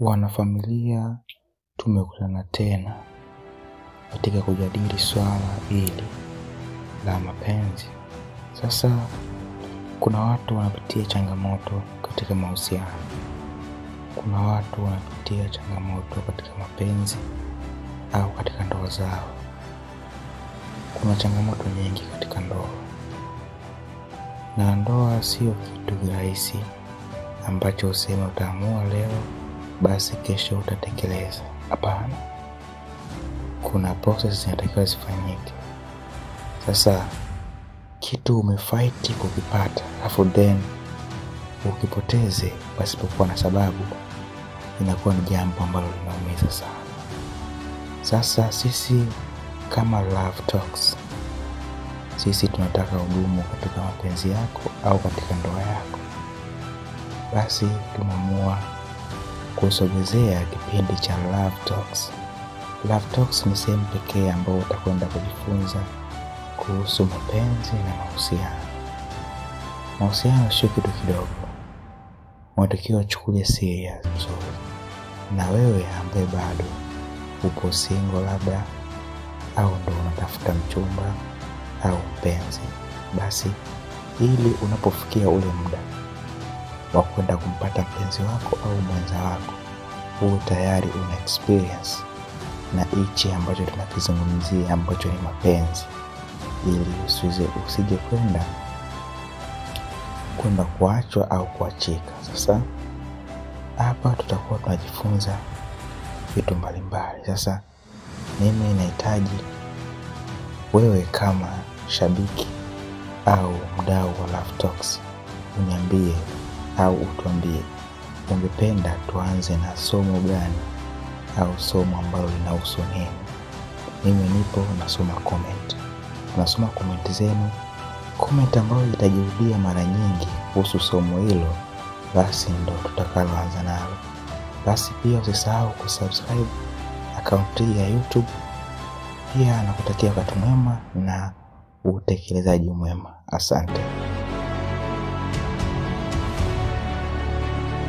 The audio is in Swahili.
Wanafamilia, tumekutana tena katika kujadili swala hili la mapenzi. Sasa kuna watu wanapitia changamoto katika mahusiano. Kuna watu wanapitia changamoto katika mapenzi au katika ndoa zao. Kuna changamoto nyingi katika ndoa. Na ndoa sio kitu rahisi ambacho useme utaamua leo basi kesho utatekeleza. Hapana. Kuna process zinatakiwa zifanyike. Sasa kitu umefight kukipata, afu then ukipoteze pasipokuwa na sababu, inakuwa ni jambo ambalo linaumiza sana. Sasa sisi kama Love Talks, sisi tunataka udumu katika mapenzi yako au katika ndoa yako. Basi tumeamua kusogezea kipindi cha Love Talks. Love Talks ni sehemu pekee ambayo utakwenda kujifunza kuhusu mapenzi na mahusiano. Mahusiano sio kitu kidogo. Unatakiwa uchukulie serious mzuri. Na wewe ambaye bado upo single labda, au ndo unatafuta mchumba au mpenzi, basi ili unapofikia ule muda wa kwenda kumpata mpenzi wako au mwenza wako, uwe tayari una experience na hichi ambacho tunakizungumzia ambacho ni mapenzi, ili usije kwenda kuachwa au kuachika. Sasa hapa tutakuwa tunajifunza vitu mbalimbali. Sasa mimi nahitaji wewe kama shabiki au mdau wa Love Talks uniambie au utuambie ungependa tuanze na somo gani au somo ambalo linahusu nini. Mimi nipo nasoma comment. Tunasoma comment zenu. Comment ambayo itajirudia mara nyingi kuhusu somo hilo, basi ndo tutakaloanza nalo. Basi pia usisahau kusubscribe account ya YouTube. Pia nakutakia wakati mwema na utekelezaji mwema. Asante.